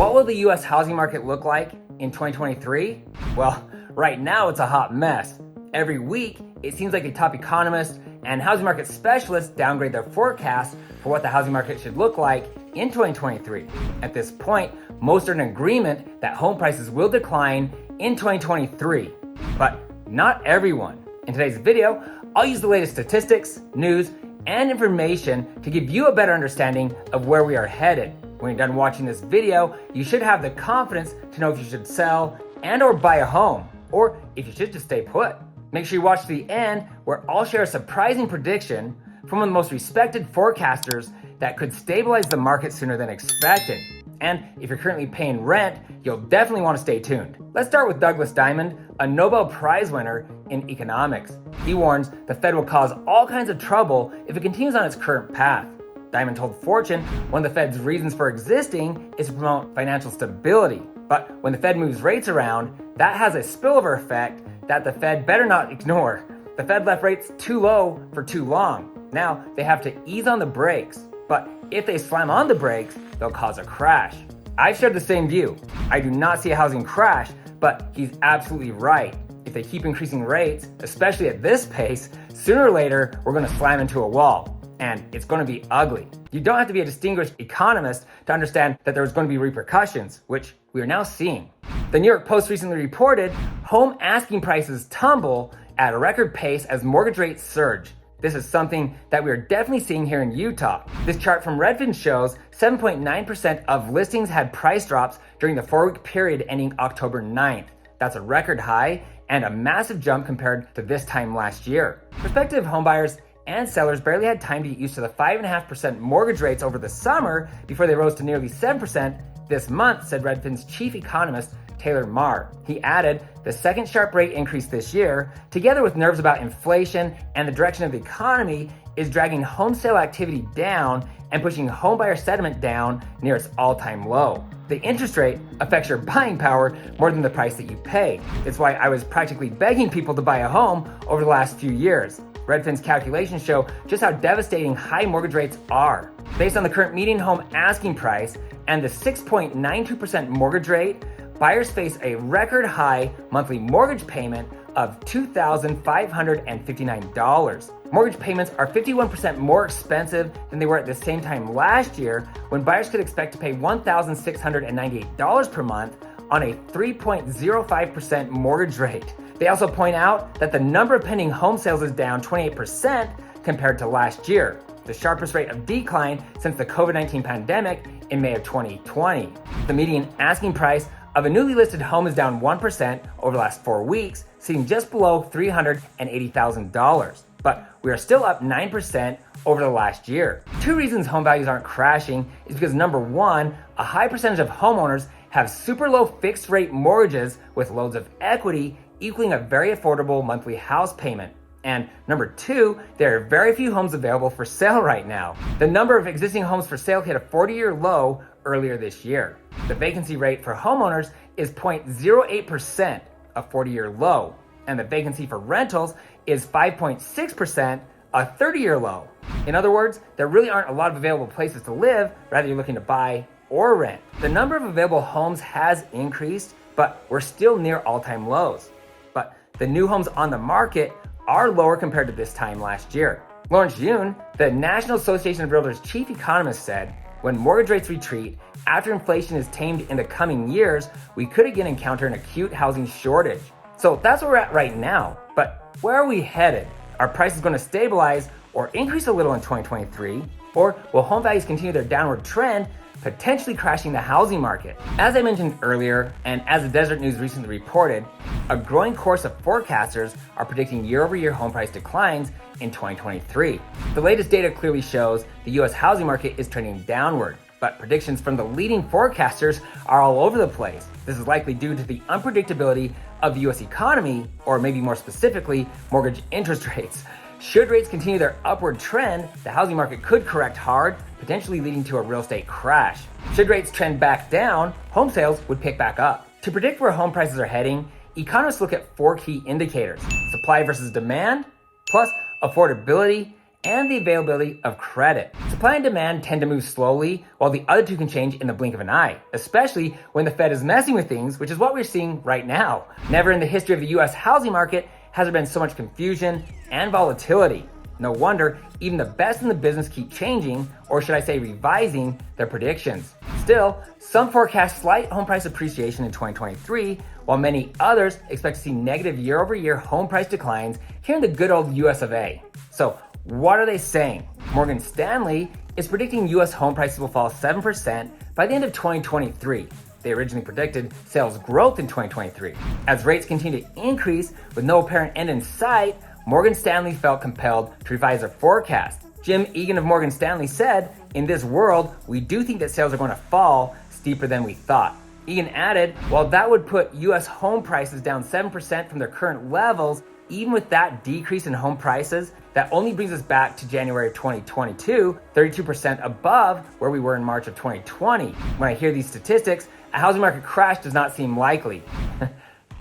What will the US housing market look like in 2023? Well, right now it's a hot mess. Every week, it seems like a top economist and housing market specialists downgrade their forecast for what the housing market should look like in 2023. At this point, most are in agreement that home prices will decline in 2023, but not everyone. In today's video, I'll use the latest statistics, news, and information to give you a better understanding of where we are headed. When you're done watching this video, you should have the confidence to know if you should sell and or buy a home, or if you should just stay put. Make sure you watch to the end, where I'll share a surprising prediction from one of the most respected forecasters that could stabilize the market sooner than expected. And if you're currently paying rent, you'll definitely want to stay tuned. Let's start with Douglas Diamond, a Nobel Prize winner in economics. He warns the Fed will cause all kinds of trouble if it continues on its current path. Diamond told Fortune one of the Fed's reasons for existing is to promote financial stability. But when the Fed moves rates around, that has a spillover effect that the Fed better not ignore. The Fed left rates too low for too long. Now they have to ease on the brakes. But if they slam on the brakes, they'll cause a crash. I've shared the same view. I do not see a housing crash, but he's absolutely right. If they keep increasing rates, especially at this pace, sooner or later, we're going to slam into a wall. And it's going to be ugly. You don't have to be a distinguished economist to understand that there's going to be repercussions, which we are now seeing. The New York Post recently reported home asking prices tumble at a record pace as mortgage rates surge. This is something that we are definitely seeing here in Utah. This chart from Redfin shows 7.9% of listings had price drops during the 4-week period ending October 9th. That's a record high and a massive jump compared to this time last year. Prospective homebuyers and sellers barely had time to get used to the 5.5% mortgage rates over the summer before they rose to nearly 7% this month, said Redfin's chief economist, Taylor Marr. He added, the second sharp rate increase this year, together with nerves about inflation and the direction of the economy, is dragging home sale activity down and pushing homebuyer sentiment down near its all-time low. The interest rate affects your buying power more than the price that you pay. It's why I was practically begging people to buy a home over the last few years. Redfin's calculations show just how devastating high mortgage rates are. Based on the current median home asking price and the 6.92% mortgage rate, buyers face a record high monthly mortgage payment of $2,559. Mortgage payments are 51% more expensive than they were at the same time last year, when buyers could expect to pay $1,698 per month on a 3.05% mortgage rate. They also point out that the number of pending home sales is down 28% compared to last year, the sharpest rate of decline since the COVID-19 pandemic in May of 2020. The median asking price of a newly listed home is down 1% over the last 4 weeks, sitting just below $380,000. But we are still up 9% over the last year. Two reasons home values aren't crashing is because number one, a high percentage of homeowners have super low fixed rate mortgages with loads of equity equaling a very affordable monthly house payment. And number two, there are very few homes available for sale right now. The number of existing homes for sale hit a 40-year low earlier this year. The vacancy rate for homeowners is 0.08%, a 40-year low. And the vacancy for rentals is 5.6%, a 30-year low. In other words, there really aren't a lot of available places to live, rather you're looking to buy or rent. The number of available homes has increased, but we're still near all-time lows. But the new homes on the market are lower compared to this time last year. Lawrence Yun, the National Association of Realtors chief economist, said, when mortgage rates retreat, after inflation is tamed in the coming years, we could again encounter an acute housing shortage. So that's where we're at right now. But where are we headed? Are prices going to stabilize or increase a little in 2023? Or will home values continue their downward trend, potentially crashing the housing market? As I mentioned earlier, and as the Desert News recently reported, a growing course of forecasters are predicting year-over-year home price declines in 2023. The latest data clearly shows the US housing market is trending downward, but predictions from the leading forecasters are all over the place. This is likely due to the unpredictability of the US economy, or maybe more specifically, mortgage interest rates. Should rates continue their upward trend, the housing market could correct hard, potentially leading to a real estate crash. Should rates trend back down, home sales would pick back up. To predict where home prices are heading, economists look at 4 key indicators: supply versus demand, plus affordability, and the availability of credit. Supply and demand tend to move slowly, while the other two can change in the blink of an eye, especially when the Fed is messing with things, which is what we're seeing right now. Never in the history of the US housing market has there been so much confusion and volatility. No wonder even the best in the business keep changing, or should I say revising, their predictions. Still, some forecast slight home price appreciation in 2023, while many others expect to see negative year-over-year home price declines here in the good old US of A. So what are they saying? Morgan Stanley is predicting US home prices will fall 7% by the end of 2023. They originally predicted sales growth in 2023. As rates continue to increase with no apparent end in sight, Morgan Stanley felt compelled to revise their forecast. Jim Egan of Morgan Stanley said, "In this world, we do think that sales are going to fall steeper than we thought." Egan added, while that would put US home prices down 7% from their current levels, even with that decrease in home prices, that only brings us back to January of 2022, 32% above where we were in March of 2020. When I hear these statistics, a housing market crash does not seem likely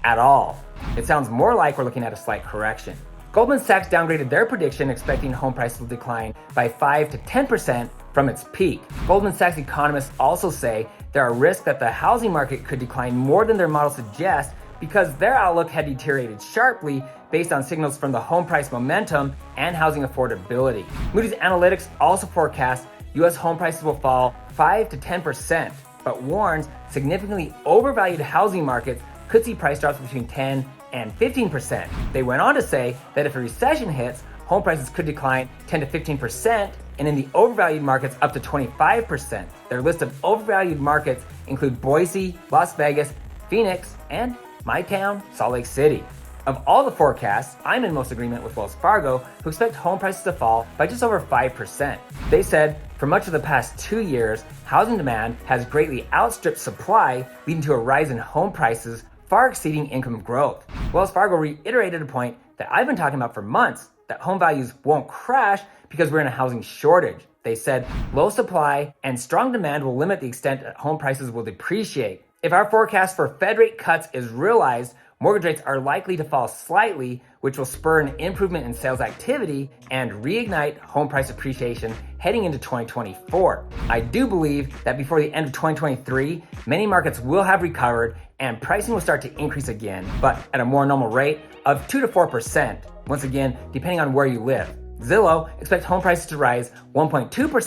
at all. It sounds more like we're looking at a slight correction. Goldman Sachs downgraded their prediction, expecting home prices will decline by 5 to 10% from its peak. Goldman Sachs economists also say there are risks that the housing market could decline more than their model suggests because their outlook had deteriorated sharply based on signals from the home price momentum and housing affordability. Moody's Analytics also forecasts US home prices will fall 5 to 10%, but warns significantly overvalued housing markets could see price drops between 10 and 15%. They went on to say that if a recession hits, home prices could decline 10 to 15%, and in the overvalued markets up to 25%. Their list of overvalued markets include Boise, Las Vegas, Phoenix, and my town, Salt Lake City. Of all the forecasts, I'm in most agreement with Wells Fargo, who expect home prices to fall by just over 5%. They said, for much of the past 2 years, housing demand has greatly outstripped supply, leading to a rise in home prices far exceeding income growth. Wells Fargo reiterated a point that I've been talking about for months, that home values won't crash because we're in a housing shortage. They said low supply and strong demand will limit the extent that home prices will depreciate. If our forecast for Fed rate cuts is realized, mortgage rates are likely to fall slightly, which will spur an improvement in sales activity and reignite home price appreciation heading into 2024. I do believe that before the end of 2023, many markets will have recovered and pricing will start to increase again, but at a more normal rate of 2 to 4%, once again, depending on where you live. Zillow expects home prices to rise 1.2%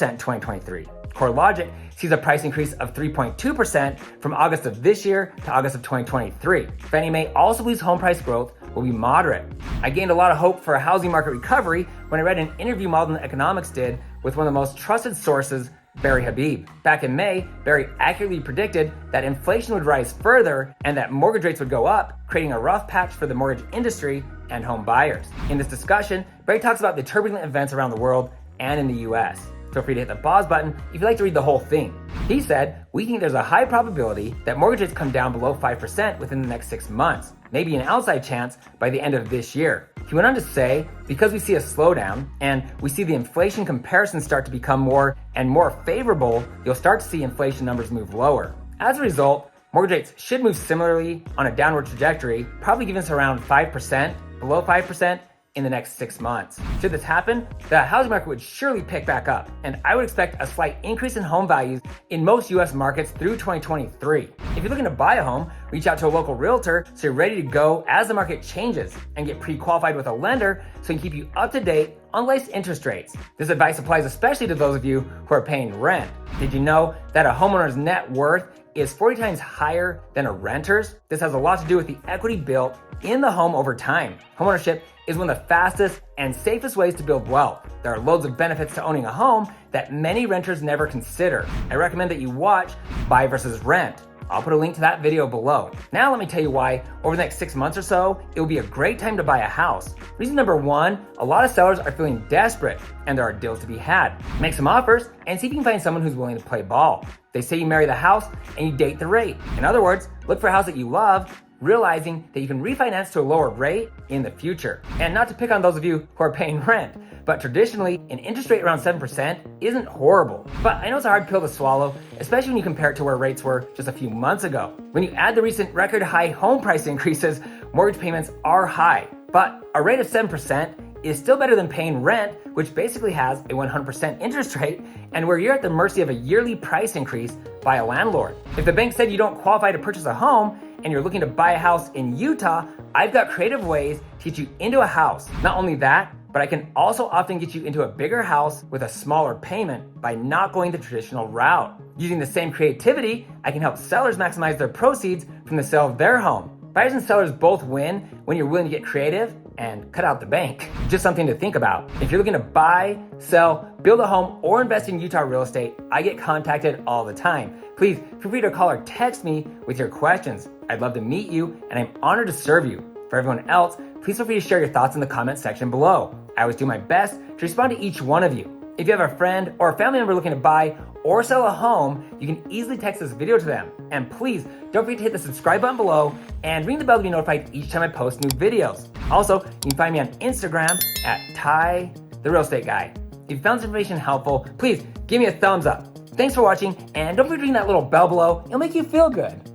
in 2023. CoreLogic sees a price increase of 3.2% from August of this year to August of 2023. Fannie Mae also believes home price growth will be moderate. I gained a lot of hope for a housing market recovery when I read an interview Malden Economics did with one of the most trusted sources, Barry Habib. Back in May, Barry accurately predicted that inflation would rise further and that mortgage rates would go up, creating a rough patch for the mortgage industry and home buyers. In this discussion, Barry talks about the turbulent events around the world and in the US. Feel free to hit the pause button if you'd like to read the whole thing. He said, "We think there's a high probability that mortgage rates come down below 5% within the next 6 months, maybe an outside chance by the end of this year." He went on to say, because we see a slowdown and we see the inflation comparisons start to become more and more favorable, you'll start to see inflation numbers move lower. As a result, mortgage rates should move similarly on a downward trajectory, probably giving us around 5%, below 5%, in the next 6 months. Should this happen, the housing market would surely pick back up, and I would expect a slight increase in home values in most US markets through 2023. If you're looking to buy a home, reach out to a local realtor so you're ready to go as the market changes, and get pre-qualified with a lender so he can keep you up to date on latest interest rates. This advice applies especially to those of you who are paying rent. Did you know that a homeowner's net worth is 40 times higher than a renter's? This has a lot to do with the equity built in the home over time. Homeownership is one of the fastest and safest ways to build wealth. There are loads of benefits to owning a home that many renters never consider. I recommend that you watch Buy versus Rent. I'll put a link to that video below. Now let me tell you why over the next 6 months or so, it will be a great time to buy a house. Reason number one, a lot of sellers are feeling desperate and there are deals to be had. Make some offers and see if you can find someone who's willing to play ball. They say you marry the house and you date the rate. In other words, look for a house that you love, realizing that you can refinance to a lower rate in the future. And not to pick on those of you who are paying rent, but traditionally, an interest rate around 7% isn't horrible. But I know it's a hard pill to swallow, especially when you compare it to where rates were just a few months ago. When you add the recent record high home price increases, mortgage payments are high. But a rate of 7% is still better than paying rent, which basically has a 100% interest rate, and where you're at the mercy of a yearly price increase by a landlord. If the bank said you don't qualify to purchase a home and you're looking to buy a house in Utah, I've got creative ways to get you into a house. Not only that, but I can also often get you into a bigger house with a smaller payment by not going the traditional route. Using the same creativity, I can help sellers maximize their proceeds from the sale of their home. Buyers and sellers both win when you're willing to get creative and cut out the bank. Just something to think about. If you're looking to buy, sell, build a home, or invest in Utah real estate, I get contacted all the time. Please feel free to call or text me with your questions. I'd love to meet you, and I'm honored to serve you. For everyone else, please feel free to share your thoughts in the comments section below. I always do my best to respond to each one of you. If you have a friend or a family member looking to buy or sell a home, you can easily text this video to them. And please don't forget to hit the subscribe button below and ring the bell to be notified each time I post new videos. Also, you can find me on Instagram at Ty the Real Estate Guy. If you found this information helpful, please give me a thumbs up. Thanks for watching, and don't forget to ring that little bell below. It'll make you feel good.